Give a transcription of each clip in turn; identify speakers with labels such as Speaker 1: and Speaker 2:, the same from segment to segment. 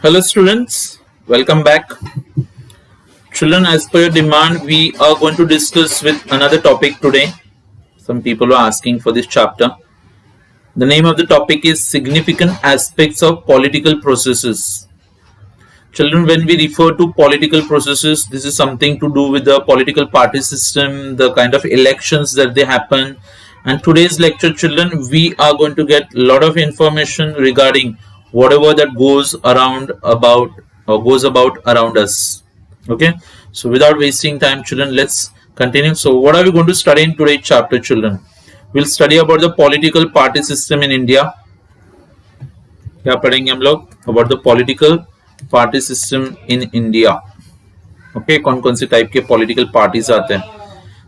Speaker 1: Hello students, welcome back. Children, as per your demand, we are going to discuss with another topic today. Some people are asking for this chapter. The name of the topic is Significant Aspects of Political Processes. Children, when we refer to political processes, this is something to do with the political party system, the kind of elections that they happen. And today's lecture, children, we are going to get a lot of information regarding whatever that goes around around us. Okay, so without wasting time, children, let's continue. So what are we going to study in today's chapter, children? We'll study about the political party system in India. क्या पढ़ेंगे हम लोग? About the political party system in India. Okay, कौन कौन से type के political parties आते हैं?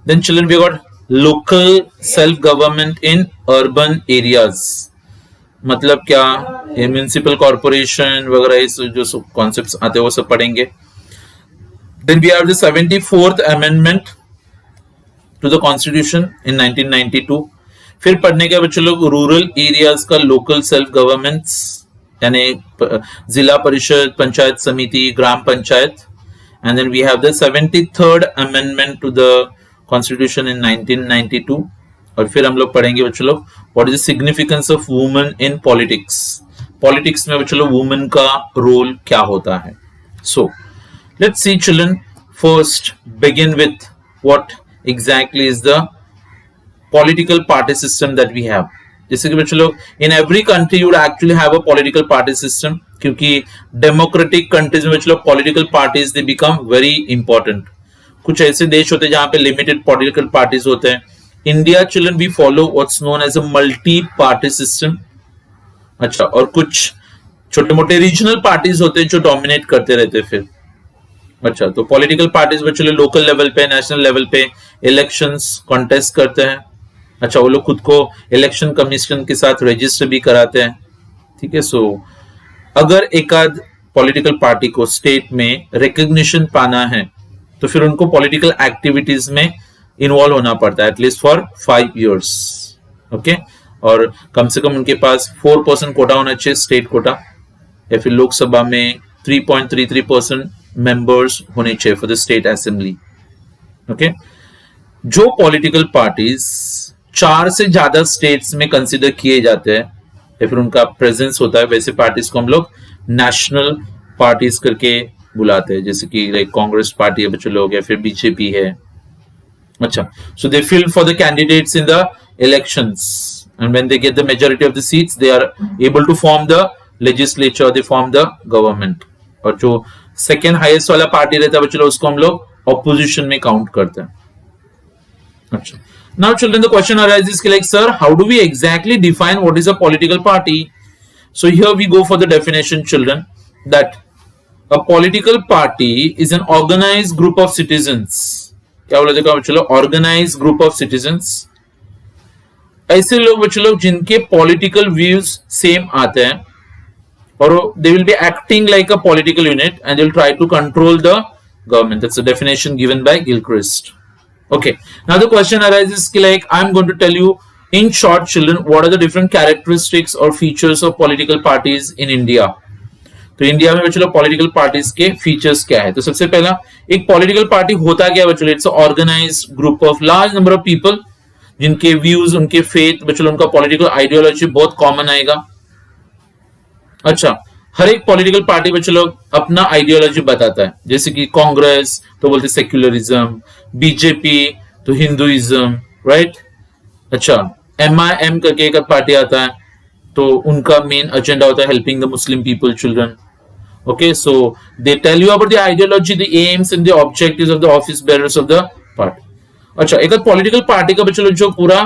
Speaker 1: Then children, we got local self government in urban areas. मतलब क्या, ये म्यूनिसिपल कॉर्पोरेशन वगैरह जो कॉन्सेप्ट्स आते हैं वो सब पढ़ेंगे. Then we have the 74th amendment to the constitution in 1992. फिर पढ़ने के बच्चे लोग रूरल एरियाज का लोकल सेल्फ गवर्नमेंट्स, यानी जिला परिषद, पंचायत समिति, ग्राम panchayat. And then we have the 73rd amendment to the constitution in 1992. और फिर हम लोग पढ़ेंगे बच्चों लोग what is the significance of women in politics. Politics में बच्चों लोग वुमेन का रोल क्या होता है. So let's see children, first begin with what exactly is the political party system that we have. जैसे कि बच्चों लोग in every country you actually have a political party system, क्योंकि डेमोक्रेटिक कंट्रीज में बच्चों लोग political parties they become very important. कुछ ऐसे देश होते हैं जहां पे लिमिटेड पॉलिटिकल पार्टीज होते हैं. India children we follow what's known as a multi party system. अच्छा, और कुछ छोटे मोटे रीजनल पार्टीज होते हैं जो डोमिनेट करते रहते हैं फिर. अच्छा, तो पॉलिटिकल पार्टीज में चलो लोकल लेवल पे, नेशनल लेवल पे इलेक्शंस कॉन्टेस्ट करते हैं. अच्छा, वो लोग खुद को इलेक्शन कमीशन के साथ रजिस्टर भी कराते हैं. ठीक है. सो अगर एक आध पॉलिटिकल पार्टी को स्टेट में रिकग्निशन पाना है तो फिर उनको पॉलिटिकल एक्टिविटीज में इन्वॉल्व होना पड़ता है एटलीस्ट फॉर 5 years. ओके, और कम से कम उनके पास 4% कोटा होना चाहिए, स्टेट कोटा, या फिर लोकसभा में 3.33% मेंबर्स होने चाहिए for the state assembly. Okay, जो पॉलिटिकल पार्टीज 4 से ज्यादा स्टेट्स में कंसिडर किए जाते हैं या फिर उनका प्रेजेंस होता है, वैसे पार्टीज को हम लोग नेशनल पार्टीज करके बुलाते हैं. जैसे कि लाइक कांग्रेस पार्टी है बच्चों लोग, या फिर बीजेपी है. अच्छा, so they fill for the candidates in the elections, and when they get the majority of the seats, they are able to form the legislature, they form the government. और जो second highest वाला party रहता है बच्चों, उसको हम लोग opposition में काउंट करते हैं. अच्छा, now children, the question arises like, sir, how do we exactly define what is a political party? So here we go for the definition, children, that a political party is an organized group of citizens. क्या बोला जाएगा बच्चों लोग? Organise group of citizens. ऐसे लोग बच्चों लोग जिनके पॉलिटिकल व्यूज सेम आते हैं और they will be acting like a political unit and they will try to control the government. That's the definition given by Gilchrist. Okay, now the question arises कि like I am going to tell you in short children what are the different characteristics और features of political parties in India. तो India में बच्चों political parties के features क्या है. तो सबसे पहला, एक पॉलिटिकल पार्टी होता क्या बच्चों? It's organised group of large number of people जिनके व्यूज, उनके फेथ बच्चों, उनका पॉलिटिकल आइडियोलॉजी बहुत कॉमन आएगा. अच्छा, हर एक पॉलिटिकल पार्टी बच्चों लोग अपना आइडियोलॉजी बताता है. जैसे कि कांग्रेस तो बोलते सेक्युलरिज्म, बीजेपी तो हिंदुइज्म, राइट. अच्छा, MIM करके एक पार्टी आता है तो उनका मेन एजेंडा होता है helping the Muslim people, children. Okay, so they tell you about the ideology, the aims and the objectives of the office bearers of the party. अच्छा, एक पॉलिटिकल पार्टी का बच्चों जो पूरा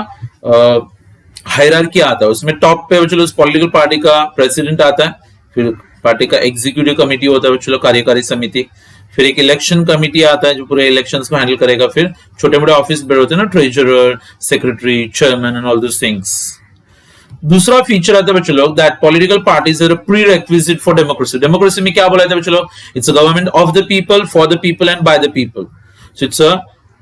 Speaker 1: हायरार्की आता है, उसमें टॉप पे बच्चों उस पॉलिटिकल पार्टी का प्रेसिडेंट आता है, फिर पार्टी का एग्जीक्यूटिव कमेटी होता है बच्चों, कार्यकारी समिति, फिर एक इलेक्शन कमेटी आता है जो पूरे इलेक्शंस को हैंडल करेगा, फिर छोटे मोटे ऑफिस बेयर होते हैं ना, treasurer, secretary, chairman and all those things. दूसरा फीचर आता है बच्चों लोग that political parties are a prerequisite for democracy. Democracy में क्या बोला जाता है बच्चों लोग? It's a government of the people, for the people and by the people. So it's a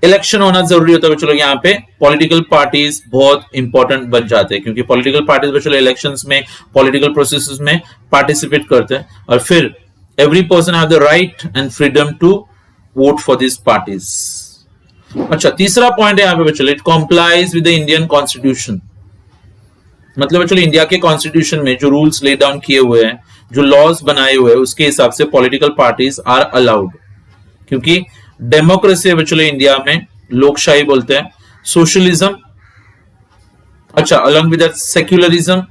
Speaker 1: election होना जरूरी होता है बच्चों लोग. यहाँ पे पॉलिटिकल पार्टीज बहुत इंपॉर्टेंट बन जाते हैं क्योंकि पॉलिटिकल पार्टीज बच्चों लोग इलेक्शंस में, पॉलिटिकल प्रोसेसेस में पार्टिसिपेट करते हैं और फिर every person have the right and freedom to vote for these parties. अच्छा, तीसरा पॉइंट है यहाँ पे बच्चों, it complies with the Indian constitution. मतलब बच्चों इंडिया के कॉन्स्टिट्यूशन में जो रूल्स ले डाउन किए हुए हैं, जो लॉज बनाए हुए हैं, उसके हिसाब से पॉलिटिकल पार्टीज आर अलाउड। क्योंकि डेमोक्रेसी है बच्चों इंडिया में, लोकशाही बोलते हैं, सोशलिज्म, अच्छा along with that secularism.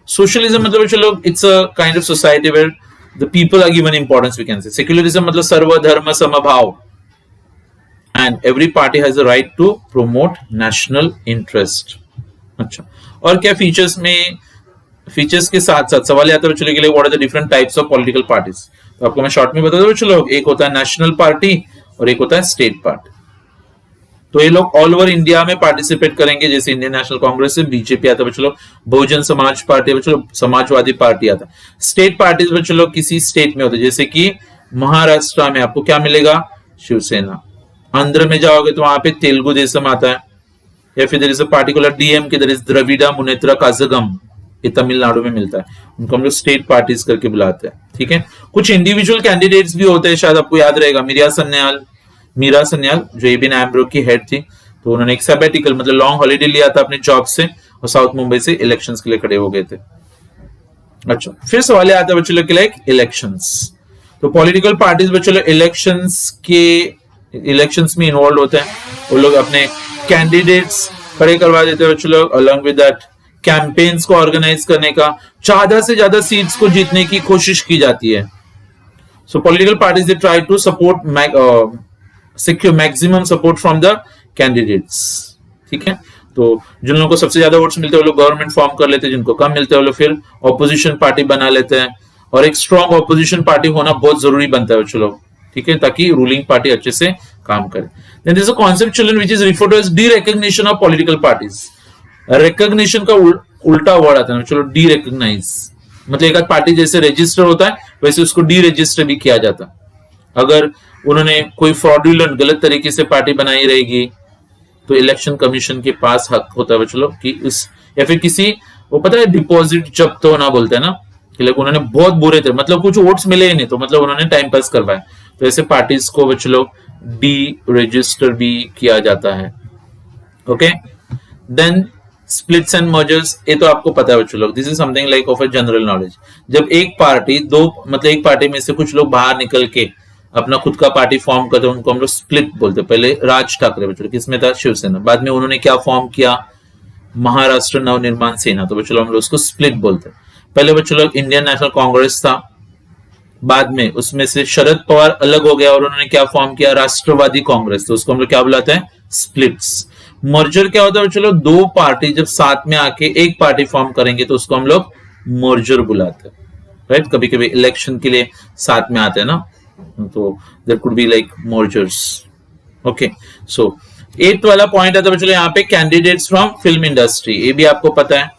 Speaker 1: Socialism मतलब चलो it's a kind of society where the people are given importance, we can say. Secularism मतलब सर्वधर्म समभाव, and every party has the right to promote national interest. अच्छा, और क्या features में, features के साथ साथ सवाल आता है बच्चों के लिए, what are the different types of political parties. तो आपको मैं शॉर्ट में बता दूं बच्चों, एक होता है नेशनल पार्टी और एक होता है स्टेट पार्टी। तो ये लोग ऑल ओवर इंडिया में पार्टिसिपेट करेंगे, जैसे इंडियन नेशनल कांग्रेस है, बीजेपी आता है बच्चों, बहुजन समाज पार्टी बच्चों, समाजवादी पार्टी आता है। स्टेट पार्टीज बच्चों किसी स्टेट में होते हैं, जैसे कि महाराष्ट्र में आपको क्या मिलेगा, शिवसेना। आंध्र में जाओगे तो वहां पे तेलुगु देशम आता है, या फिर there is a particular DMK, there is Dravida Munnetra Kazhagam, ये तमिलनाडु में मिलता है। उनको हम लोग स्टेट पार्टीज करके बुलाते हैं, ठीक है। कुछ इंडिविजुअल कैंडिडेट्स भी होते हैं, शायद आपको याद रहेगा, मीरा सन्याल जो एबीएन एम्ब्रो की हेड थी, तो उन्होंने एक सैबेटिकल मतलब लॉन्ग हॉलीडे लिया था अपने जॉब से, और साउथ मुंबई से इलेक्शंस के लिए खड़े हो गए थे। अच्छा, फिर सवाल आता है बच्चों लोग के लिए इलेक्शंस। तो पॉलिटिकल पार्टीज बच्चों लोग इलेक्शंस में इन्वॉल्व होते हैं, वो लोग अपने कैंडिडेट्स खड़े करवा देते हैं बच्चों लोग, अलॉन्ग विद दैट कैंपेन्स को ऑर्गेनाइज करने का, ज्यादा से ज्यादा सीट्स को जीतने की कोशिश की जाती है। So political parties they try to support secure maximum support from the candidates, ठीक है। तो जिन लोगों को सबसे ज्यादा वोट्स मिलते हैं वो लोग गवर्नमेंट फॉर्म कर लेते हैं, जिनको कम मिलते हैं वो लोग फिर ऑपोजिशन पार्टी बना लेते हैं, और एक स्ट्रॉन्ग ऑपोजिशन पार्टी होना बहुत जरूरी बनता है बच्चों लोग, ठीक है, ताकि रूलिंग पार्टी अच्छे से काम करे। Then there is a concept children which is referred to as derecognition of political parties. Recognition का उल्टा वर्ड आता है, चलो डी-रिकॉग्नाइज मतलब एक पार्टी जैसे रजिस्टर होता है वैसे उसको डी रजिस्टर भी किया जाता है। अगर उन्होंने कोई फ्रॉडुलेंट गलत तरीके से पार्टी बनाई रहेगी तो इलेक्शन कमीशन के पास हक होता है बच्चों कि उस, या फिर किसी वो पता है डिपॉजिट जब्त होना बोलते हैं ना, कि लोग उन्होंने बहुत बुरे थे, मतलब कुछ वोट्स मिले ही नहीं तो मतलब उन्होंने टाइम पास करवाया, तो ऐसे पार्टीज को बच्चों डी रजिस्टर भी किया जाता है। Okay, then splits and mergers, ये तो आपको पता है बच्चों, this is something like of a general knowledge. जब एक पार्टी मतलब एक पार्टी में से कुछ लोग बाहर निकल के अपना खुद का पार्टी फॉर्म करते हैं, उनको हम लोग स्प्लिट बोलते हैं। पहले राज ठाकरे बच्चों किसमें था, शिवसेना, बाद में उन्होंने क्या फॉर्म किया, महाराष्ट्र नवनिर्माण सेना, तो बच्चों हम लोग उसको स्प्लिट बोलते हैं। पहले बच्चों लोग इंडियन नेशनल कांग्रेस था, बाद में उसमें से शरद पवार अलग हो गया और उन्होंने क्या फॉर्म किया, राष्ट्रवादी कांग्रेस, तो उसको हम लोग क्या बुलाते हैं, स्प्लिट्स। मर्जर क्या होता है बच्चों, दो पार्टी जब साथ में आके एक पार्टी फॉर्म करेंगे तो उसको हम लोग मर्जर बुलाते हैं, राइट। कभी कभी इलेक्शन के लिए साथ में आते हैं ना, तो there could be like mergers. Okay, so 8th वाला पॉइंट आता है बच्चों यहाँ पे कैंडिडेट्स फ्रॉम फिल्म इंडस्ट्री। ये भी आपको पता है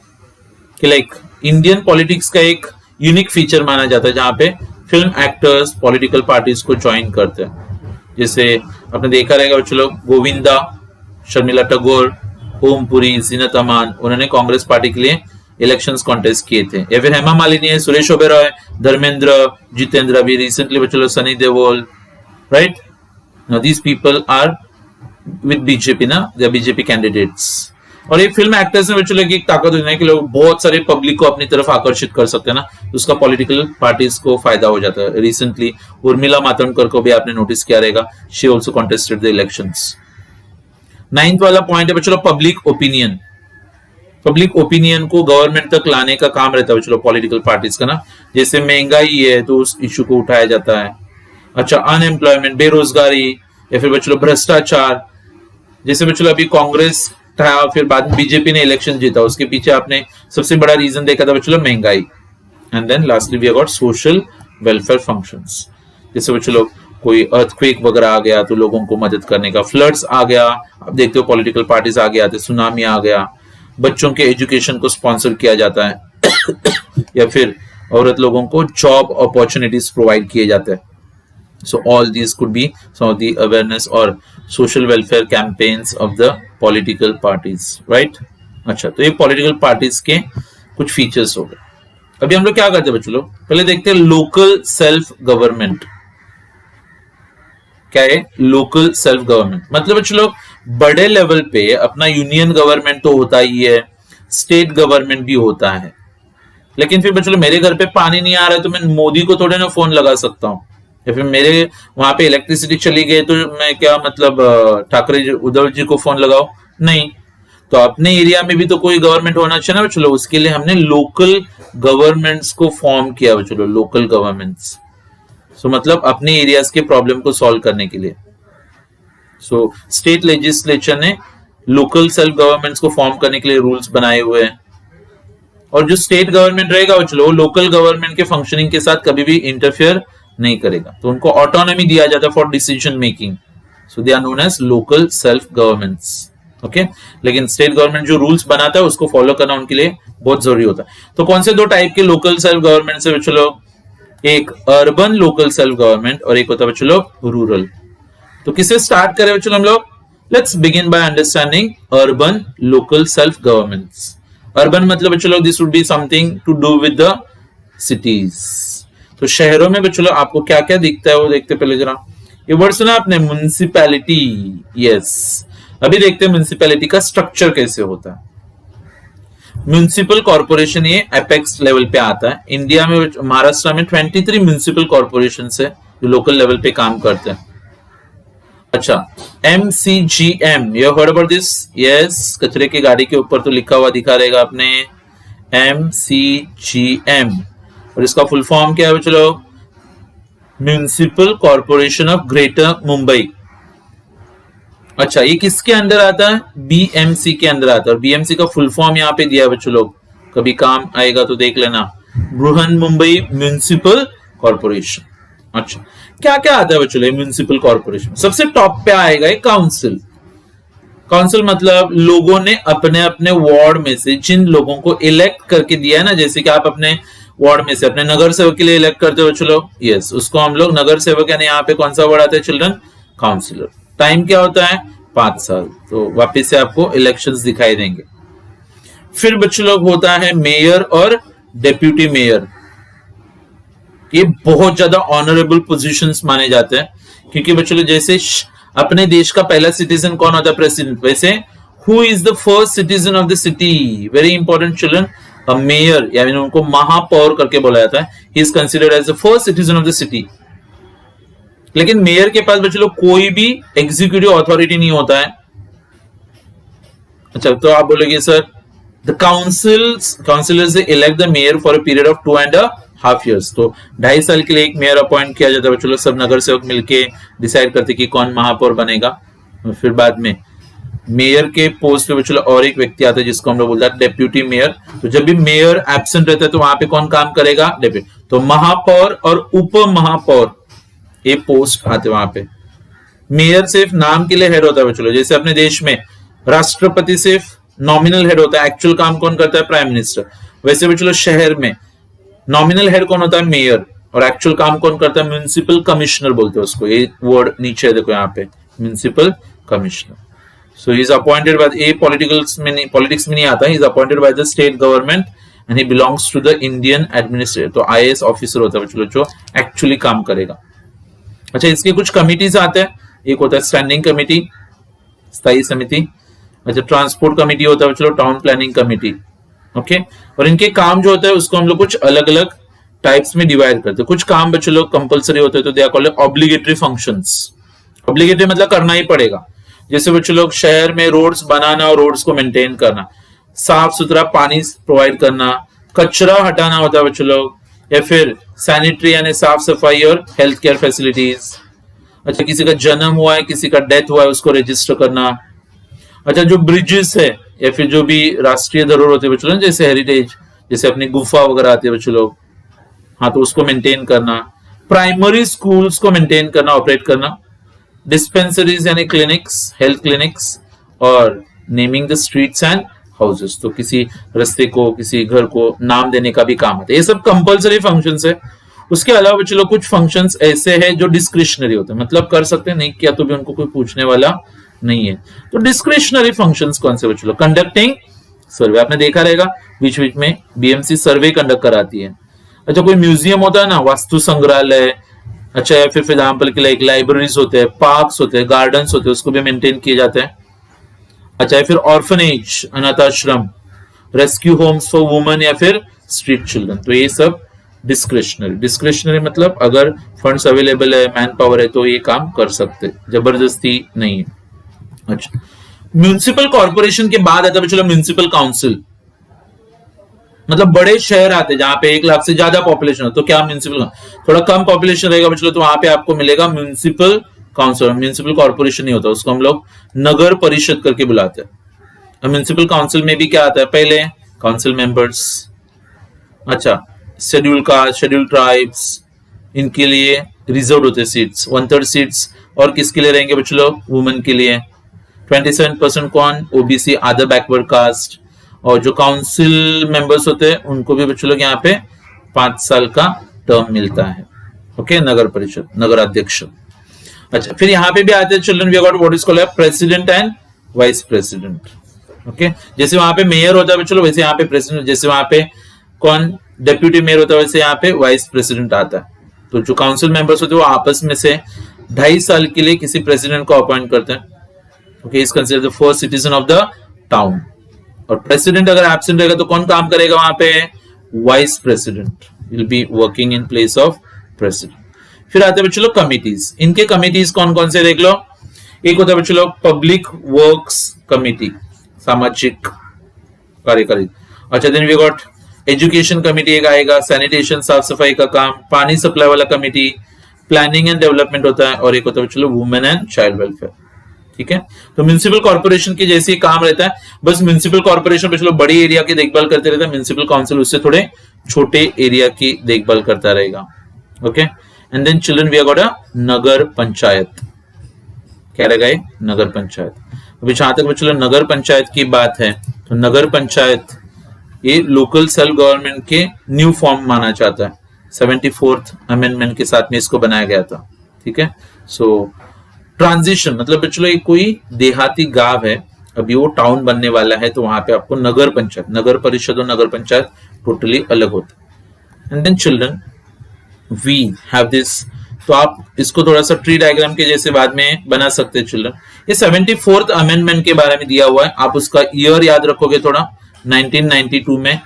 Speaker 1: कि लाइक इंडियन पॉलिटिक्स का एक यूनिक फीचर माना जाता है जहां पे फिल्म एक्टर्स पॉलिटिकल पार्टीज को ज्वाइन करते हैं। जैसे आपने देखा रहेगा बच्चों लोग, गोविंदा, शर्मिला टैगोर, ओम पुरी, जीनत अमान, उन्होंने कांग्रेस पार्टी के लिए इलेक्शंस कॉन्टेस्ट किए थे। या फिर हेमा मालिनी है, सुरेश ओबेरॉय, धर्मेंद्र, जितेंद्र, अभी रिसेंटली बच्चों Sunny Deol, right. Now these people are with BJP ना, दे आर बीजेपी कैंडिडेट्स। और ये फिल्म एक्टर्स में बच्चों की एक ताकत होती है कि लोग बहुत सारे पब्लिक को अपनी तरफ आकर्षित कर सकते हैं ना, तो उसका पॉलिटिकल पार्टीज को फायदा हो जाता है। रिसेंटली उर्मिला मातोंडकर को भी आपने नोटिस किया रहेगा, she also contested the elections. 9th वाला पॉइंट है बच्चों पब्लिक ओपिनियन। पब्लिक ओपिनियन को गवर्नमेंट तक लाने का काम रहता है बच्चों पॉलिटिकल पार्टीज का ना। जैसे महंगाई है तो उस इश्यू को उठाया जाता है। अच्छा, अनएम्प्लॉयमेंट, बेरोजगारी, या फिर बच्चों भ्रष्टाचार। जैसे बच्चों अभी कांग्रेस था, फिर बाद में बीजेपी ने इलेक्शन जीता, उसके पीछे आपने सबसे बड़ा रीजन देखा था बच्चों महंगाई। And then lastly we got social welfare functions. जैसे बच्चों कोई अर्थक्वेक वगैरह आ गया तो लोगों को मदद करने का, फ्लड्स आ गया, आप देखते हो पॉलिटिकल पार्टीज आगे आते, सुनामी आ गया, बच्चों के एजुकेशन को स्पॉन्सर किया जाता है या फिर औरत लोगों को जॉब अपॉर्चुनिटीज प्रोवाइड किए जाते हैं। So all these could be some of the awareness और social welfare campaigns of the political parties, right. अच्छा, तो ये पॉलिटिकल पार्टीज के कुछ फीचर्स हो गए। अभी हम लोग क्या करते हैं बच्चों लोग, पहले देखते हैं लोकल सेल्फ गवर्नमेंट क्या है। लोकल सेल्फ गवर्नमेंट मतलब बच्चों लोग बड़े लेवल पे अपना यूनियन गवर्नमेंट तो होता ही है, स्टेट गवर्नमेंट भी होता है, लेकिन फिर बच्चों मेरे घर पे पानी नहीं आ रहा है तो मैं मोदी को थोड़े ना फोन लगा सकता हूँ, या फिर मेरे वहां पे इलेक्ट्रिसिटी चली गई तो मैं क्या मतलब ठाकरे उद्धव जी को फोन लगाओ, नहीं। तो अपने एरिया में भी तो कोई गवर्नमेंट होना चाहिए ना बच्चों, उसके लिए हमने लोकल गवर्नमेंट्स को फॉर्म किया बच्चों, लोकल गवर्नमेंट्स। सो मतलब अपने एरियाज के प्रॉब्लम को सॉल्व करने के लिए सो स्टेट लेजिस्लेचर ने लोकल सेल्फ गवर्नमेंट्स को फॉर्म करने के लिए रूल्स बनाए हुए हैं। और जो स्टेट गवर्नमेंट रहेगा वो लोकल गवर्नमेंट के फंक्शनिंग के साथ कभी भी इंटरफेयर नहीं करेगा, तो उनको ऑटोनॉमी दिया जाता है for decision making, so they are known as local self governments. Okay, लेकिन स्टेट गवर्नमेंट जो रूल्स बनाता है उसको फॉलो करना उनके लिए बहुत जरूरी होता है। तो कौन से दो टाइप के लोकल सेल्फ गवर्नमेंट से बच्चों लोग, एक अर्बन लोकल सेल्फ गवर्नमेंट और एक होता है बच्चों लोग रूरल। तो किसे स्टार्ट करें बच्चों हम लोग, let's begin by understanding urban local self governments. Urban मतलब बच्चों लोग this would be something to do with the cities. तो शहरों में बच्चों लोग आपको क्या क्या दिखता है वो देखते पहले जरा, ये वर्ड सुना आपने म्युनिसिपैलिटी, यस। अभी देखते हैं म्युनिसिपैलिटी का स्ट्रक्चर कैसे होता है। म्युनिसिपल कॉर्पोरेशन ये एपेक्स लेवल पे आता है। इंडिया में महाराष्ट्र में 23 म्युनिसिपल कॉर्पोरेशन है जो लोकल लेवल पे काम करते हैं। अच्छा, MCGM, you heard about this? Yes, कचरे की गाड़ी के ऊपर तो लिखा हुआ दिखा रहेगा आपने MCGM, और इसका फुल फॉर्म क्या है चलो, municipal corporation of greater Mumbai. अच्छा, ये किसके अंदर आता है? BMC के अंदर आता है। और BMC का फुल फॉर्म यहाँ पे दिया है बच्चों लोग, कभी काम आएगा तो देख लेना, बृहन मुंबई म्युनिसिपल कॉर्पोरेशन। अच्छा, क्या क्या आता है बच्चों लोग म्युनिसिपल कॉर्पोरेशन? सबसे टॉप पे आएगा एक काउंसिल। काउंसिल मतलब लोगों ने अपने अपने वार्ड में से जिन लोगों को इलेक्ट करके दिया है ना, जैसे कि आप अपने वार्ड में से अपने नगर सेवक के लिए इलेक्ट करते हो बच्चों लोग, यस, उसको हम लोग नगर सेवक, यानी यहाँ पे कौन सा वर्ड आता है चिल्ड्रन? काउंसिलर। टाइम क्या होता है? 5 साल। तो वापस से आपको इलेक्शंस दिखाई देंगे। फिर बच्चों लोग होता है मेयर और डेप्यूटी मेयर। ये बहुत ज्यादा ऑनरेबल पोजीशंस माने जाते हैं, क्योंकि बच्चों लोग जैसे अपने देश का पहला सिटीजन कौन होता है? प्रेसिडेंट। वैसे who is the first citizen of the city? Very important children, a mayor, यानी उनको महापौर करके बोला जाता है। He is considered as the first citizen of the city. लेकिन मेयर के पास बच्चों लोग कोई भी एग्जीक्यूटिव अथॉरिटी नहीं होता है। अच्छा, तो आप बोलोगे sir the councillors elect the mayor for a period of 2.5 years। तो 2.5 साल के लिए एक मेयर अपॉइंट किया जाता है बच्चों लोग, सब नगर सेवक मिलके डिसाइड करते कि कौन महापौर बनेगा। फिर बाद में मेयर के पोस्ट पे बच्चों और एक व्यक्ति आता है जिसको हम लोग बोलते हैं डेप्यूटी मेयर। तो जब भी मेयर एब्सेंट रहता है तो वहां पे कौन काम करेगा? डेप्यूटी। तो महापौर और उप महापौर ये पोस्ट आते वहां पे। मेयर सिर्फ नाम के लिए हेड होता है बच्चों, जैसे अपने देश में राष्ट्रपति सिर्फ नॉमिनल हेड होता है, एक्चुअल काम कौन करता है? Prime minister. वैसे बच्चों शहर में नॉमिनल हेड कौन होता है? मेयर, और एक्चुअल काम कौन करता है? म्युनिसिपल कमिश्नर बोलते हैं उसको। ये वर्ड नीचे देखो यहाँ पे, municipal commissioner. So he is appointed by, ये पॉलिटिक्स में नहीं आता है, he is appointed by the state government and he belongs to the Indian administrator. तो IAS ऑफिसर होता है बच्चों जो एक्चुअली काम करेगा। अच्छा, इसके कुछ कमिटीज आते हैं। एक होता है स्टैंडिंग कमेटी, स्थायी समिति। अच्छा, ट्रांसपोर्ट कमेटी होता है बच्चों, टाउन प्लानिंग कमेटी। ओके, और इनके काम जो होता है उसको हम लोग कुछ अलग अलग टाइप्स में डिवाइड करते हैं। कुछ काम बच्चों लोग कंपलसरी होते हैं, तो they are called obligatory functions. Obligatory मतलब करना ही पड़ेगा। जैसे बच्चों लोग शहर में रोड्स बनाना और रोड्स को मेंटेन करना, साफ सुथरा पानी प्रोवाइड करना, कचरा हटाना होता है बच्चों लोग, या फिर सैनिटरी यानी साफ सफाई और हेल्थ केयर फैसिलिटीज। अच्छा, किसी का जन्म हुआ है, किसी का डेथ हुआ है, उसको रजिस्टर करना। अच्छा, जो ब्रिजेस है या फिर जो भी राष्ट्रीय धरोहर होते हैं बच्चों लोग, जैसे हेरिटेज, जैसे अपनी गुफा वगैरह आती है बच्चों लोग, हाँ, तो उसको मेंटेन करना। प्राइमरी स्कूल्स को मेंटेन करना, ऑपरेट करना। डिस्पेंसरीज यानी क्लिनिक्स, हेल्थ क्लिनिक्स, और naming the streets and houses. तो किसी रास्ते को, किसी घर को नाम देने का भी काम होता है। ये सब कंपलसरी फंक्शंस है। उसके अलावा बच्चों लोग कुछ फंक्शंस ऐसे हैं जो डिस्क्रिशनरी होते हैं, मतलब कर सकते हैं, नहीं किया तो भी उनको कोई पूछने वाला नहीं है। तो डिस्क्रिशनरी फंक्शंस कौन से बच्चों लोग? कंडक्टिंग सर्वे आपने देखा रहेगा, बीच बीच में बीएमसी सर्वे कंडक्ट कराती है। अच्छा, कोई म्यूजियम होता है ना, वास्तु संग्रहालय, अच्छा, या फिर एग्जाम्पल के लिए लाइब्रेरीज होते हैं, पार्क्स होते हैं, गार्डन्स होते हैं, उसको भी मेंटेन किए जाते हैं। अच्छा, या फिर ऑर्फनेज, अनाथाश्रम, रेस्क्यू होम्स फॉर वुमेन या फिर स्ट्रीट चिल्ड्रन, तो ये सब डिस्क्रिशनरी मतलब अगर फंड्स अवेलेबल है, मैन पावर है तो ये काम कर सकते, जबरदस्ती नहीं है। अच्छा, म्यूनिसिपल कॉर्पोरेशन के बाद आता है चलो म्यूनिसिपल काउंसिल, मतलब बड़े शहर आते हैं जहां पे 1 लाख से ज्यादा पॉपुलेशन हो, तो क्या म्यूनिसिपल, थोड़ा कम पॉपुलेशन रहेगा चलो तो वहां पे आपको मिलेगा म्यूनिसिपल काउंसिल। म्यूनिसिपल कॉर्पोरेशन नहीं होता, उसको हम लोग नगर परिषद करके बुलाते हैं। म्यूनिसिपल काउंसिल में भी क्या आता है, पहले काउंसिल मेंबर्स, अच्छा, शेड्यूल कास्ट, शेड्यूल ट्राइब्स, इनके लिए रिजर्व होते सीट्स, 1/3 सीट्स, और किसके लिए रहेंगे बच्चों लोग, वुमेन के लिए। 27% कौन, ओबीसी, अदर बैकवर्ड कास्ट। और जो काउंसिल मेंबर्स होते हैं उनको भी बच्चों लोग यहाँ पे 5 साल का टर्म मिलता है। ओके, नगर परिषद, नगर अध्यक्ष। अच्छा, फिर यहाँ पे भी आते हैं children, we got what is called president and vice president. Okay, जैसे वहां पे मेयर होता है बच्चों लोग, वैसे यहाँ पे प्रेसिडेंट, जैसे वहां पे कौन डेप्यूटी मेयर होता है वैसे यहाँ पे वाइस प्रेसिडेंट आता है। तो जो काउंसिल मेंबर्स होते हैं वो आपस में से 2.5 साल के लिए किसी प्रेसिडेंट को अपॉइंट करते हैं। Okay, is considered the first citizen of the town. और प्रेसिडेंट अगर एब्सेंट रहेगा तो कौन काम करेगा वहां पे, vice president will be working in place of president. फिर आते हैं बच्चों लोग कमिटीज, इनके कमिटीज कौन कौन से देख लो। एक होता है बच्चों लोग पब्लिक वर्क्स कमिटी, सामाजिक कार्यकारी। अच्छा, then we got education committee एक आएगा, सैनिटेशन, साफ सफाई का काम, पानी सप्लाई वाला कमिटी, प्लानिंग एंड डेवलपमेंट होता है, और एक होता है बच्चों लोग वुमेन एंड चाइल्ड वेलफेयर। ठीक है, तो म्यूनिसिपल कॉर्पोरेशन के जैसे काम रहता है, बस म्यूनिसिपल कॉर्पोरेशन पे चलो बड़ी एरिया की देखभाल करते रहता है, म्यूनिसिपल काउंसिल उससे थोड़े छोटे एरिया की देखभाल करता रहेगा। Okay, and then children we have got a nagar panchayat. क्या रहेगा ये, नगर पंचायत। अभी जहां तक बच्चों नगर पंचायत की बात है, तो नगर पंचायत ये लोकल सेल्फ गवर्नमेंट के न्यू फॉर्म माना जाता है, 74th अमेंडमेंट के साथ में इसको बनाया गया था। ठीक है, सो ट्रांजिशन मतलब बच्चों एक कोई देहाती गांव है, अभी वो टाउन बनने वाला है, तो वहां पे आपको नगर पंचायत, नगर परिषद और नगर पंचायत टोटली अलग होता है। And then children we have this, तो आप इसको थोड़ा सा ट्री डायग्राम के जैसे बाद में बना सकते हैं चिल्ड्रन। ये 74th अमेंडमेंट के बारे में दिया हुआ है, आप उसका ईयर याद रखोगे थोड़ा, 1992 में।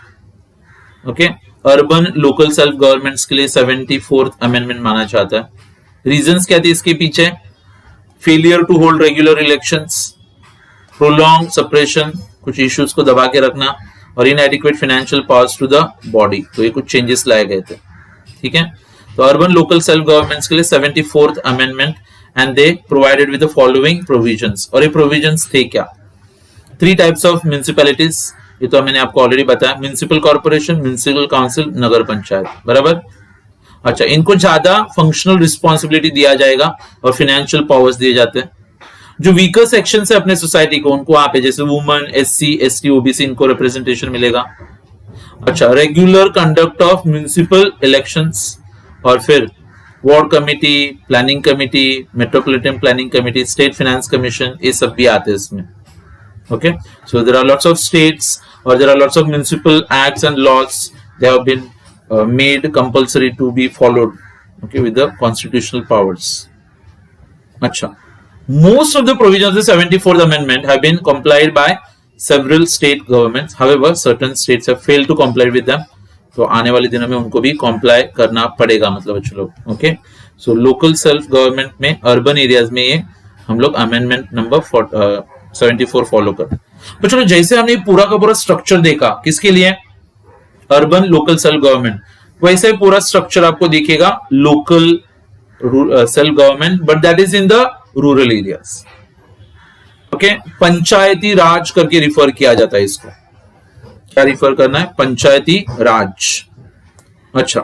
Speaker 1: Okay, urban local self governments के लिए 74th अमेंडमेंट माना जाता है। रीजंस क्या थे इसके पीछे, failure to hold regular elections, prolonged suppression, कुछ इश्यूज को दबा के रखना, और inadequate financial powers to the body, तो ये कुछ चेंजेस लाए गए थे। ठीक है, तो अर्बन लोकल सेल्फ गवर्नमेंट्स के लिए 74th amendment, and they provided with the following provisions. और ये प्रोविजंस थे क्या, 3 टाइप्स ऑफ म्युनिसिपैलिटीज, ये तो मैंने आपको ऑलरेडी बताया, म्युनिसिपल कॉर्पोरेशन, म्युनिसिपल काउंसिल, नगर पंचायत, बराबर। अच्छा, इनको ज्यादा फंक्शनल रिस्पॉन्सिबिलिटी दिया जाएगा और फाइनेंशियल पावर्स दिए जाते हैं। जो वीकर सेक्शन है अपने सोसाइटी को, उनको वहां पे जैसे वुमेन, एससी, एसटी, ओबीसी, इनको रिप्रेजेंटेशन मिलेगा। अच्छा, regular conduct of municipal elections, और फिर ward committee, planning committee, metropolitan planning committee, state finance commission, ये सब भी आते हैं इसमें। Okay, so there are lots of states or there are lots of municipal acts and laws, they have been made compulsory to be followed, okay, with the constitutional powers. Acha, most of the provisions of the 74th amendment have been complied by several state governments, however certain states have failed to comply with them, तो आने वाले दिनों में उनको भी comply करना पड़ेगा, मतलब बच्चों लोग। okay, so local self government में urban areas में ये हम लोग amendment number 74 फॉलो कर। तो चलो, जैसे हमने पूरा का पूरा स्ट्रक्चर देखा किसके लिए, अर्बन लोकल सेल्फ गवर्नमेंट, वैसे पूरा स्ट्रक्चर आपको दिखेगा local self government, but that is in the rural areas. Okay, panchayati raj करके रिफर किया जाता है इसको। क्या रिफर करना है, पंचायती राज। अच्छा,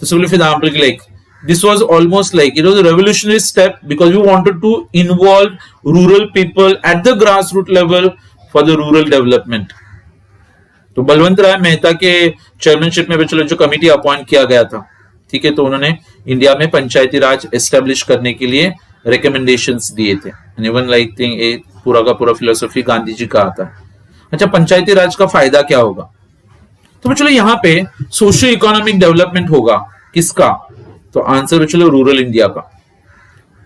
Speaker 1: तो simply for example like this was almost like it was a revolutionary step because we wanted to involve rural people at the grassroots level for the rural development. तो बलवंत राय मेहता के चेयरमैनशिप में चलो जो कमिटी अपॉइंट किया गया था, ठीक है, तो उन्होंने इंडिया में पंचायती राज एस्टेब्लिश करने के लिए रिकमेंडेशंस दिए थे। इवन लाइक थिंक पूरा का पूरा फिलोसफी गांधी जी का आता है। अच्छा, पंचायती राज का फायदा क्या होगा? तो चलो यहाँ पे सोशियो इकोनॉमिक डेवलपमेंट होगा किसका? तो आंसर चलो रूरल इंडिया का।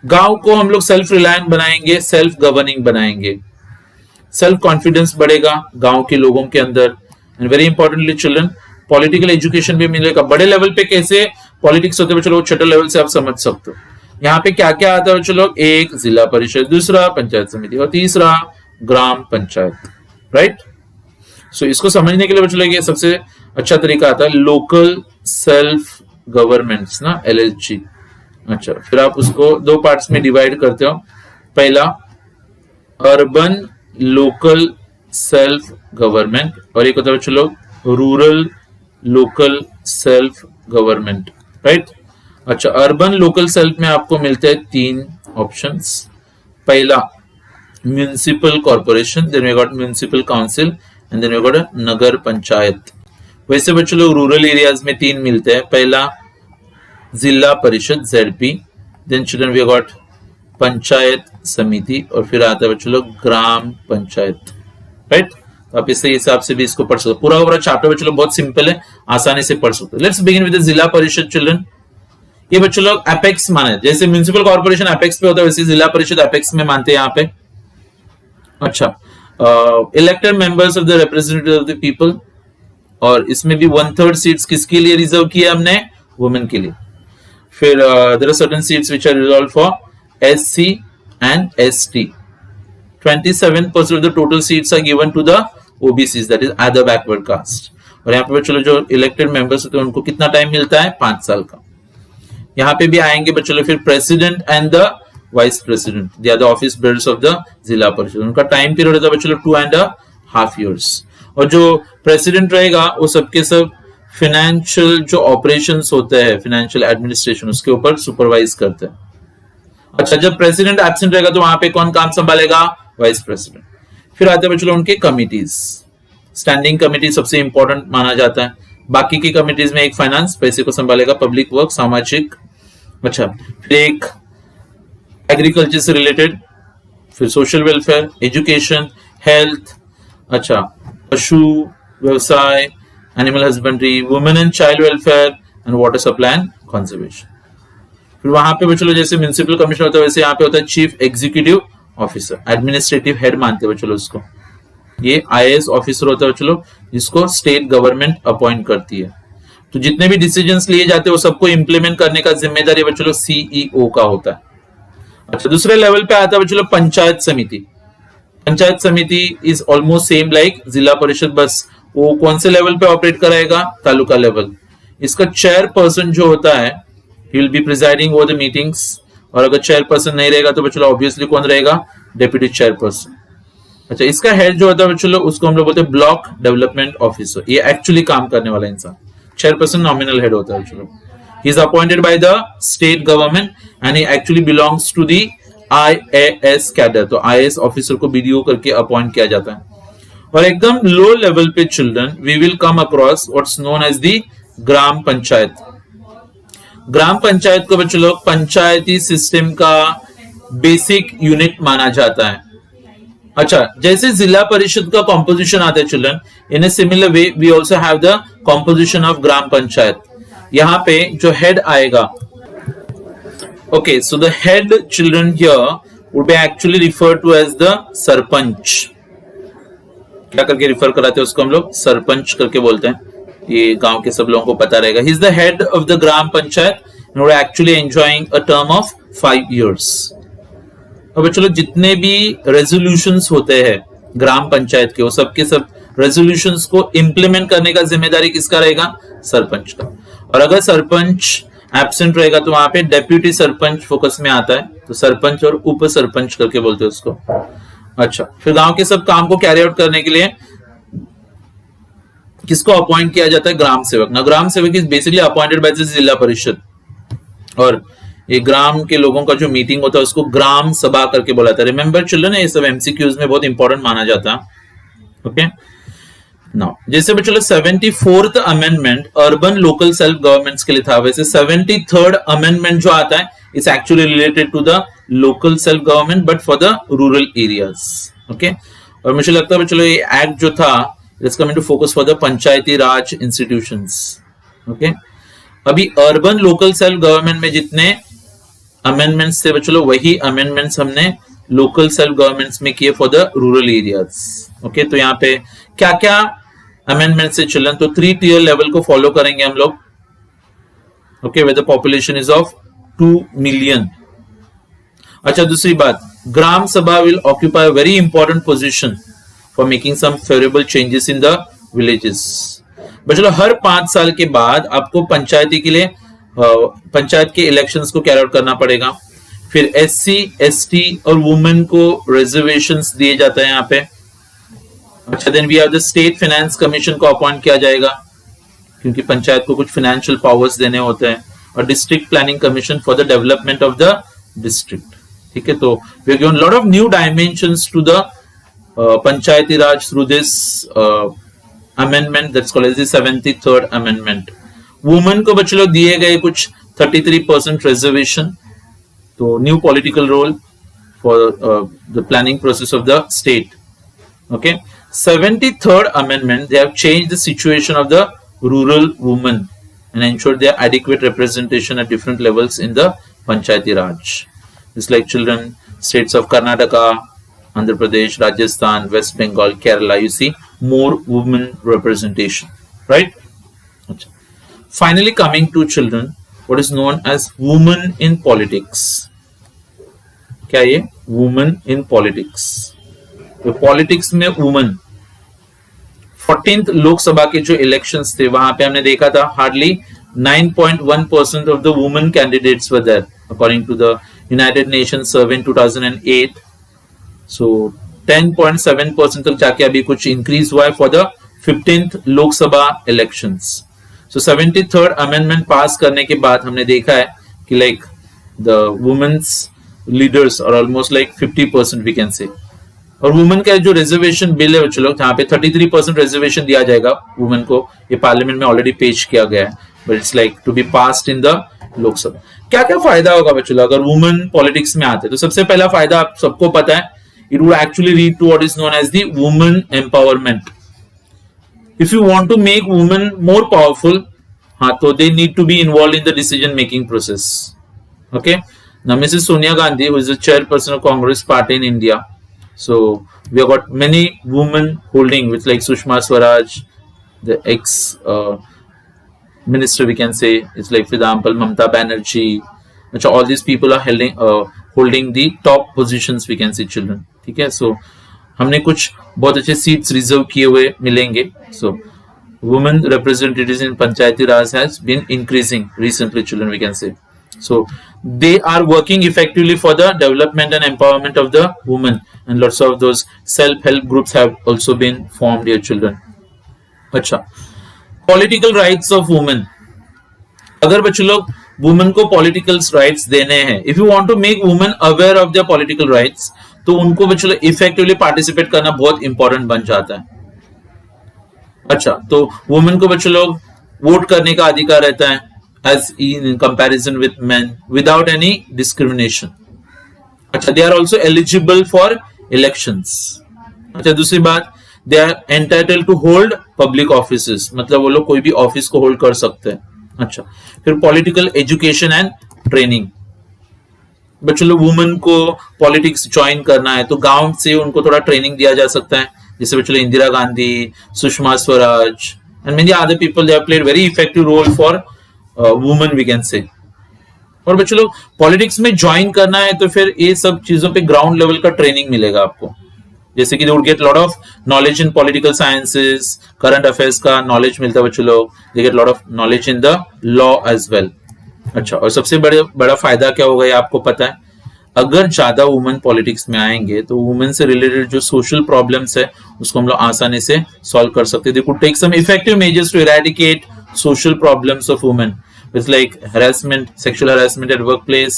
Speaker 1: गांव को हम लोग सेल्फ रिलायंट बनाएंगे, सेल्फ गवर्निंग बनाएंगे, सेल्फ कॉन्फिडेंस बढ़ेगा गांव के लोगों के अंदर। And very importantly children, political education भी मिलेगा। बड़े लेवल पे कैसे पॉलिटिक्स होते हैं चलो छोटे लेवल से आप समझ सकते हो। यहाँ पे क्या क्या आता है चलो, एक जिला परिषद, दूसरा पंचायत समिति और तीसरा ग्राम पंचायत, राइट। सो इसको समझने के लिए चलो ये सबसे अच्छा तरीका आता है लोकल सेल्फ गवर्नमेंट्स ना, LLG। अच्छा, फिर आप उसको दो पार्ट्स में डिवाइड करते हो। पहला अर्बन लोकल सेल्फ गवर्नमेंट और एक होता है चलो rural local self government, right. अच्छा, अर्बन लोकल सेल्फ में आपको मिलते हैं 3 ऑप्शंस। पहला municipal corporation, then we got municipal council and then we got nagar panchayat. वैसे बच्चों लोग रूरल एरियाज में 3 मिलते हैं। पहला Zila Parishad ZP, then children we got Panchayat Samiti और फिर आता है बच्चों लोग ग्राम पंचायत, राइट। तो आप इस हिसाब से भी इसको पढ़ सकते हो। पूरा चैप्टर बच्चों लोग बहुत सिंपल है, आसानी से पढ़ सकते हो। लेट्स बिगिन विद जिला परिषद चिल्ड्रन। ये बच्चों लोग एपेक्स माने, जैसे म्युनिसिपल कॉर्पोरेशन एपेक्स पे होता है वैसे जिला परिषद एपेक्स में मानते हैं यहाँ पे। अच्छा, elected members of the representative of the people, और इसमें भी 1/3 सीट्स किसके लिए रिजर्व किया हमने? वुमेन के लिए। फिर there are certain seats which are reserved for SC and ST. 27% of the total seats are given to the OBCs, that is other backward caste. और यहाँ पे चलो जो इलेक्टेड मेंबर्स होते हैं उनको कितना टाइम मिलता है? 5 साल का। यहाँ पे भी आएंगे बच्चों लोग फिर president and the vice president, they are the office bearers of the Zila Parishad. उनका टाइम पीरियड होता है बच्चों लोग 2.5 years। और जो प्रेसिडेंट रहेगा वो सबके सब फाइनेंशियल जो ऑपरेशंस होते हैं, फाइनेंशियल एडमिनिस्ट्रेशन, उसके ऊपर सुपरवाइज करते हैं। अच्छा, जब प्रेसिडेंट एब्सेंट रहेगा तो वहां पे कौन काम संभालेगा? Vice president. फिर आते हैं बच्चों उनके कमिटीज। स्टैंडिंग कमिटी सबसे इंपॉर्टेंट माना जाता है। बाकी की कमिटीज में एक फाइनेंस, पैसे को संभालेगा, पब्लिक वर्क, सामाजिक। अच्छा, फिर एक एग्रीकल्चर से रिलेटेड, फिर सोशल वेलफेयर, एजुकेशन, हेल्थ, अच्छा पशु व्यवसाय, animal husbandry, women and child welfare and water supply and conservation. फिर वहां पे बच्चों जैसे म्युनिसिपल कमिश्नर होता है वैसे यहाँ पे होता है chief executive officer, administrative head मानते हैं बच्चों उसको। ये IAS ऑफिसर होता है बच्चों जिसको स्टेट गवर्नमेंट अपॉइंट करती है। तो जितने भी डिसीजंस लिए जाते हैं वो सबको इंप्लीमेंट करने का जिम्मेदारी बच्चों CEO का होता है। अच्छा, दूसरे लेवल पे आता है बच्चों पंचायत समिति। पंचायत समिति इज ऑलमोस्ट सेम लाइक जिला परिषद, बस वो कौन से लेवल पे ऑपरेट कराएगा? तालुका लेवल। इसका चेयरपर्सन जो होता है he will be presiding over the meetings, और अगर चेयरपर्सन नहीं रहेगा तो बच्चों ऑब्वियसली कौन रहेगा? Deputy chairperson. अच्छा, इसका हेड जो होता है बच्चों उसको हम लोग बोलते हैं ब्लॉक डेवलपमेंट ऑफिसर। ये एक्चुअली काम करने वाला इंसान। चेयरपर्सन नॉमिनल हेड होता है बच्चों। he is appointed by the state government and he actually belongs to the IAS cadre। तो IAS ऑफिसर को BDO करके अपॉइंट किया जाता है। और एकदम लो लेवल पे children we will come across what's known as the gram panchayat. Gram panchayat को बच्चों लोग पंचायती सिस्टम का बेसिक यूनिट माना जाता है। अच्छा, जैसे जिला परिषद का कॉम्पोजिशन आता है children, in a similar way we also have the composition of gram panchayat. यहाँ पे जो हेड आएगा, okay, so the head children here would be actually referred to as the sarpanch. क्या करके रिफर कराते हैं उसको हम लोग? सरपंच करके बोलते हैं। ये गांव के सब लोगों को पता रहेगा। He is the head of the gram panchayat and we're actually enjoying a term of 5 years। अब चलो जितने भी रेजोल्यूशंस होते हैं ग्राम पंचायत के, वो सबके सब रेजोल्यूशंस को इंप्लीमेंट करने का जिम्मेदारी किसका रहेगा? सरपंच का। और अगर सरपंच एब्सेंट रहेगा तो वहां पे डेप्यूटी सरपंच फोकस में आता है। तो सरपंच और उप सरपंच करके बोलते हैं उसको। अच्छा, फिर गांव के सब काम को कैरी आउट करने के लिए किसको अपॉइंट किया जाता है? ग्राम सेवक। ना ग्राम सेवक is basically appointed by the Zila परिषद। और ये ग्राम के लोगों का जो मीटिंग होता है उसको ग्राम सभा करके बोला जाता है। रिमेंबर चिल्ड्रन, ये सब MCQs में बहुत इंपॉर्टेंट माना जाता है। ओके, नाउ जैसे बच्चों 74th amendment urban local self governments के लिए था, वैसे 73rd अमेंडमेंट जो आता है it's actually related to the local self government but for the rural areas. Okay, और मुझे लगता है चलो ये एक्ट जो था it's coming to focus for the Panchayati Raj institutions. Okay, अभी अर्बन लोकल सेल्फ गवर्नमेंट में जितने अमेंडमेंट्स थे चलो वही अमेंडमेंट्स हमने लोकल सेल्फ गवर्नमेंट्स में किए for the rural areas. Okay, तो यहाँ पे क्या क्या अमेंडमेंट से चिल्ड्रन, तो 3 टियर लेवल को फॉलो करेंगे हम लोग. Okay, where the population is of 2 million. अच्छा, दूसरी बात, Gram Sabha will occupy a very important position for making some favourable changes in the villages. चलो हर 5 साल के बाद आपको पंचायती के लिए पंचायत के इलेक्शंस को कैरी आउट करना पड़ेगा. फिर SC ST और वुमेन को रिजर्वेशंस दिए जाते हैं यहाँ पे. अच्छा, then we have the state finance commission को अपॉइंट किया जाएगा क्योंकि पंचायत को कुछ फाइनेंशियल पावर्स देने होते हैं. और district planning commission for the development of the district. ठीक है, तो we have given lot of new dimensions to the Panchayati Raj through this amendment that's called as the 73rd amendment. Women को बच्चे लोग दिए गए कुछ 33% reservation, तो new political role for the planning process of the state. Okay, 73rd amendment, they have changed the situation of the rural women and ensured their adequate representation at different levels in the Panchayati Raj. It's like children, states of Karnataka, Andhra Pradesh, Rajasthan, West Bengal, Kerala, you see more women representation, right? Finally, coming to children, what is known as women in politics. क्या ये women in politics? तो politics में women 14th Lok Sabha के जो elections थे वहां पे हमने देखा था hardly 9.1% of the women candidates were there according to the United Nation survey in 2008. So 10.7% तक जाके अभी कुछ इंक्रीज हुआ है for the 15th Lok Sabha elections. So 73rd amendment pass करने के बाद हमने देखा है कि लाइक द वुमेन्स लीडर्स और almost like 50% we can say. और वुमेन का जो रिजर्वेशन बिल है बच्चों लोग यहाँ पे 33% रिजर्वेशन दिया जाएगा वुमेन को. ये पार्लियामेंट में ऑलरेडी पेश किया गया है but it's like to be passed in the Lok Sabha. क्या क्या फायदा होगा बच्चों लोग अगर वुमेन पॉलिटिक्स में आते? तो सबसे पहला फायदा आप सबको पता है, it would actually lead to what is known as the women empowerment. If you want to make women more powerful, हाँ, तो they need to be involve in the decision making process. Okay, now Mrs Sonia Gandhi who is the chairperson of Congress party in India. So we have got many women holding, with like Sushma Swaraj, the ex minister we can say. It's like for example Mamata Banerjee. All these people are holding the top positions we can say children. ठीक है, so हमने कुछ बहुत अच्छे seats reserve किए हुए मिलेंगे. So women representatives in Panchayati Raj has been increasing recently children we can say. So they are working effectively for the development and empowerment of the women, and lots of those self-help groups have also been formed here children. अच्छा, political rights of women. अगर बच्चों लोग women को political rights देने हैं, if you want to make women aware of their political rights, तो उनको बच्चों लोग effectively participate करना बहुत important बन जाता है. अच्छा, तो women को बच्चों लोग वोट करने का अधिकार रहता है as in comparison with men without any discrimination. अच्छा, they are also eligible for elections. अच्छा, दूसरी बात, they are entitled to hold public offices, मतलब वो लोग कोई भी ऑफिस को होल्ड कर सकते हैं. अच्छा, फिर पॉलिटिकल एजुकेशन एंड ट्रेनिंग. बच्चों लोग वुमेन को पॉलिटिक्स ज्वाइन करना है तो गांव से उनको थोड़ा ट्रेनिंग दिया जा सकता है. जैसे बच्चों लोग Indira Gandhi, Sushma Swaraj and many other people, they have played very effective role for women we can say. और बच्चों लोग पॉलिटिक्स में ज्वाइन करना है तो फिर ये सब चीजों पे ग्राउंड लेवल का ट्रेनिंग मिलेगा आपको. जैसे कि they would get lot of knowledge in political sciences, current affairs का नॉलेज मिलता है बच्चों लोग. They get lot of knowledge in the law as well. अच्छा, और सबसे बड़ा फायदा क्या होगा ये आपको पता है, अगर ज्यादा वुमेन पॉलिटिक्स में आएंगे तो वुमेन से रिलेटेड जो सोशल प्रॉब्लम्स है उसको हम लोग आसानी से सॉल्व कर सकते हैं. They could take some effective measures to eradicate social problems of women with like harassment, sexual harassment at workplace,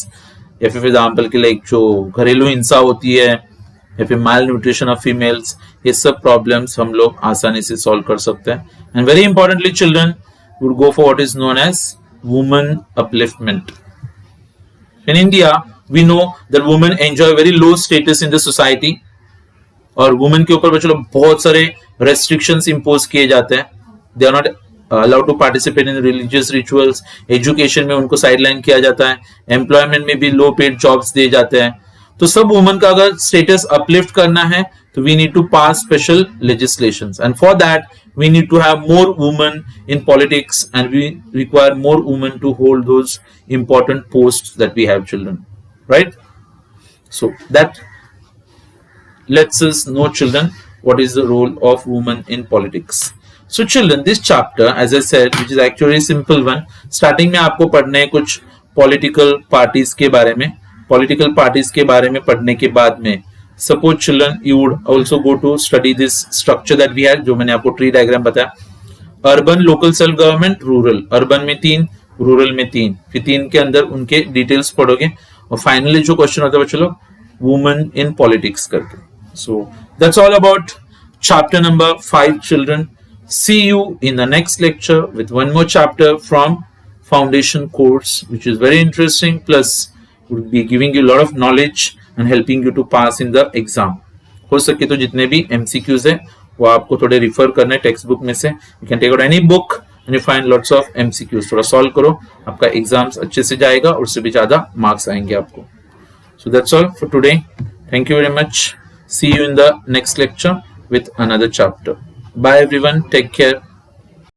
Speaker 1: या फिर एग्जाम्पल की लाइक जो घरेलू हिंसा होती है या फिर माल न्यूट्रिशन ऑफ फीमेल्स, ये सब प्रॉब्लम्स हम लोग आसानी से सॉल्व कर सकते हैं. And very importantly children would go for what is known as women upliftment. In India, we know that women enjoy very low status in the society. और वुमेन के ऊपर बच्चों लोग बहुत सारे रेस्ट्रिक्शंस इंपोज किए जाते हैं. They are not allowed to participate in religious rituals. Education में उनको साइडलाइन किया जाता है. एम्प्लॉयमेंट में भी लो पेड जॉब्स दिए जाते हैं. तो सब वुमेन का अगर स्टेटस अपलिफ्ट करना है तो we need to pass special legislations, and for that we need to have more women in politics, and we require more women to hold those important posts that we have, children, right? So that lets us know, children, what is the role of women in politics. So children, this chapter, as I said, which is actually a simple one, starting में आपको पढ़ने हैं कुछ political parties के बारे में. Political parties के बारे में पढ़ने के बाद में suppose children you would also go to study this structure that we had, जो मैंने आपको ट्री डायग्राम बताया. Urban, local self government, rural. Urban में 3, रूरल में 3. फिर 3 के अंदर उनके डिटेल्स पढ़ोगे और फाइनली जो क्वेश्चन होता है बच्चों लोग, वुमेन इन पॉलिटिक्स करके. So that's all about chapter number 5, children. See you in the next lecture with one more chapter from foundation course, which is very interesting, plus would be giving you a lot of knowledge and helping you to pass in the exam. हो सके तो जितने भी MCQs है वो आपको थोड़े refer करने टेक्स्ट बुक में से. You can take out any book and you find lots of MCQs. थोड़ा सॉल्व करो, आपका एग्जाम्स अच्छे से जाएगा और उससे भी ज्यादा मार्क्स आएंगे आपको. So that's all for today. Thank you very much. See you in the next lecture with another chapter. Bye everyone. Take care.